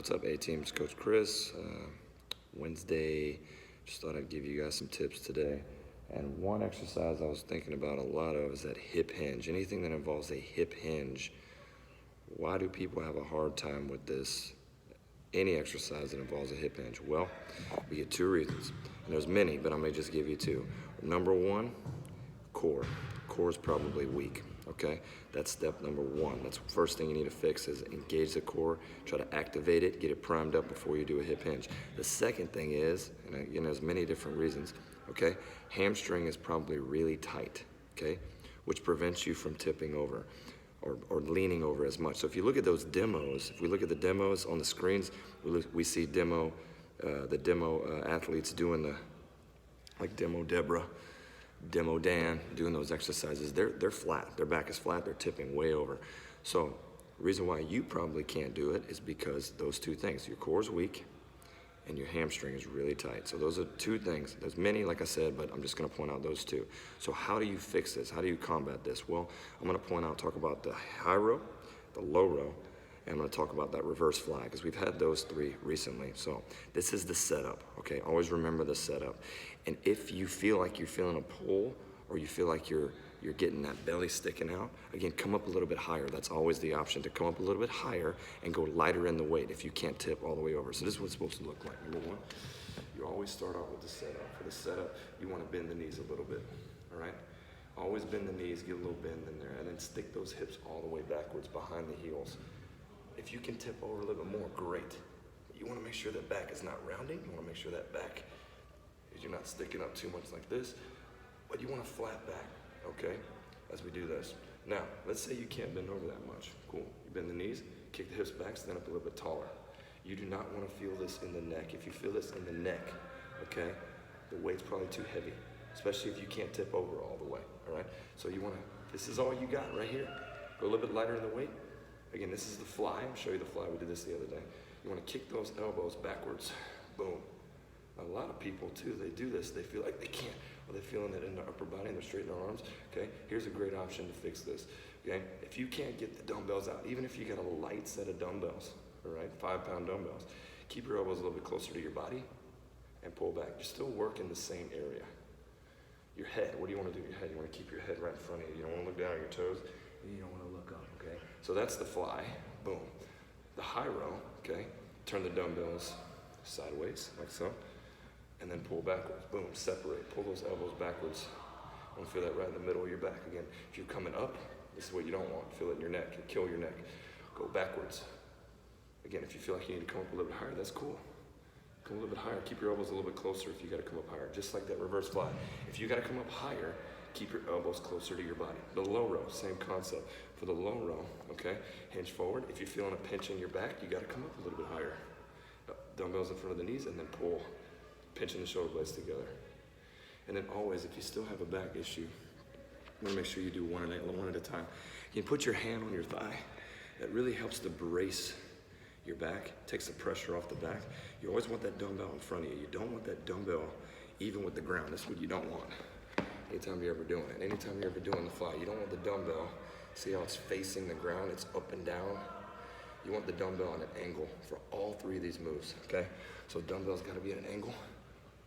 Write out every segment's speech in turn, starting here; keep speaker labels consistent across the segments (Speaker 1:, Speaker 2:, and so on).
Speaker 1: What's up, A-Team? It's Coach Chris. Wednesday, just thought I'd give you guys some tips today. And one exercise I was thinking about a lot of is that hip hinge. Anything that involves a hip hinge. Why do people have a hard time with this? Any exercise that involves a hip hinge? Well, we get two reasons. And there's many, but I may just give you two. Number one, core. Core is probably weak. Okay, that's step number one. That's the first thing you need to fix is engage the core, try to activate it, get it primed up before you do a hip hinge. The second thing is, and again, there's many different reasons, okay, hamstring is probably really tight, okay, which prevents you from tipping over or leaning over as much. So if you look at those demos, if we look at the demos on the screens, we see the demo athletes doing the, like Demo Deborah, Demo Dan, doing those exercises, they're flat. Their back is flat, they're tipping way over. So the reason why you probably can't do it is because those two things, your core is weak and your hamstring is really tight. So those are two things. There's many, like I said, but I'm just gonna point out those two. So how do you fix this? How do you combat this? Well, I'm gonna talk about the high row, the low row, and I'm gonna talk about that reverse fly because we've had those three recently. So this is the setup, okay? Always remember the setup. And if you feel like you're feeling a pull or you feel like you're getting that belly sticking out, again, come up a little bit higher. That's always the option, to come up a little bit higher and go lighter in the weight if you can't tip all the way over. So this is what it's supposed to look like. Number one, you always start out with the setup. For the setup, you wanna bend the knees a little bit, all right? Always bend the knees, get a little bend in there, and then stick those hips all the way backwards behind the heels. If you can tip over a little bit more, great. You wanna make sure that back is not rounding. You wanna make sure that back is, you're not sticking up too much like this, but you want a flat back, okay, as we do this. Now, let's say you can't bend over that much. Cool, you bend the knees, kick the hips back, stand up a little bit taller. You do not wanna feel this in the neck. If you feel this in the neck, okay, the weight's probably too heavy, especially if you can't tip over all the way, all right? So you wanna, this is all you got right here. Go a little bit lighter in the weight. Again, this is the fly. I'll show you the fly. We did this the other day. You want to kick those elbows backwards. Boom. A lot of people, too, they do this. They feel like they can't. Or they're feeling it in their upper body and they're straightening their arms. Okay? Here's a great option to fix this. Okay? If you can't get the dumbbells out, even if you got a light set of dumbbells, all right, 5-pound dumbbells, keep your elbows a little bit closer to your body and pull back. You're still working the same area. Your head. What do you want to do with your head? You want to keep your head right in front of you. You don't want to look down at your toes. You don't want to look up, okay? So that's the fly, boom. The high row, okay? Turn the dumbbells sideways, like so, and then pull backwards, boom, separate. Pull those elbows backwards. I want to feel that right in the middle of your back again. If you're coming up, this is what you don't want. Feel it in your neck, you kill your neck. Go backwards. Again, if you feel like you need to come up a little bit higher, that's cool. Come a little bit higher, keep your elbows a little bit closer if you gotta come up higher, just like that reverse fly. If you gotta come up higher, keep your elbows closer to your body. The low row, same concept. For the low row, okay, hinge forward. If you're feeling a pinch in your back, you gotta come up a little bit higher. Dumbbells in front of the knees and then pull, pinching the shoulder blades together. And then always, if you still have a back issue, you wanna make sure you do one at a time. You can put your hand on your thigh. That really helps to brace your back, takes the pressure off the back. You always want that dumbbell in front of you. You don't want that dumbbell even with the ground. That's what you don't want. Anytime you're ever doing it, anytime you're ever doing the fly, you don't want the dumbbell, see how it's facing the ground, it's up and down. You want the dumbbell at an angle for all three of these moves, okay? So dumbbell's gotta be at an angle,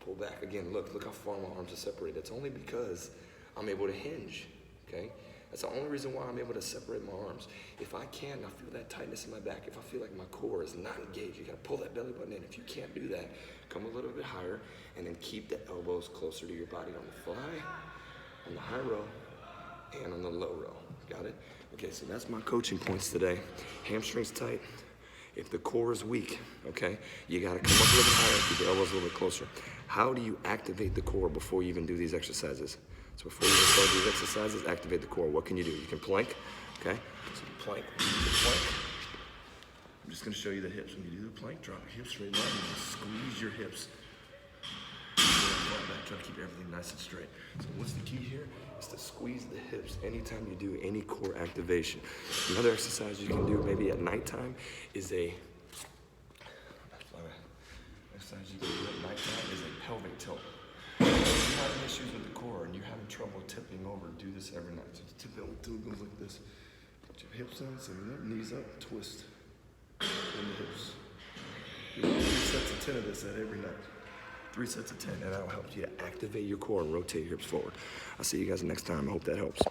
Speaker 1: pull back. Again, look how far my arms are separated. It's only because I'm able to hinge, okay? That's the only reason why I'm able to separate my arms. If I can't, I feel that tightness in my back. If I feel like my core is not engaged, you gotta pull that belly button in. If you can't do that, come a little bit higher and then keep the elbows closer to your body on the fly, on the high row, and on the low row. Got it? Okay, so that's my coaching points today. Hamstrings tight. If the core is weak, okay, you gotta come up a little bit higher, keep the elbows a little bit closer. How do you activate the core before you even do these exercises? So before you even start these exercises, activate the core. What can you do? You can plank, okay? So plank, I'm just gonna show you the hips. When you do the plank, drop your hips straight down and squeeze your hips. Try to keep everything nice and straight. So what's the key here? Is to squeeze the hips anytime you do any core activation. Another exercise you can do maybe at nighttime is a pelvic tilt. If you're having issues with the core and you're having trouble tipping over, do this every night. So the tip it goes like this. Put your hips in, so knees up, twist in the hips.
Speaker 2: 10 of this at every night. 3 sets of 10.
Speaker 1: And that'll help you to activate your core and rotate your hips forward. I'll see you guys next time. I hope that helps.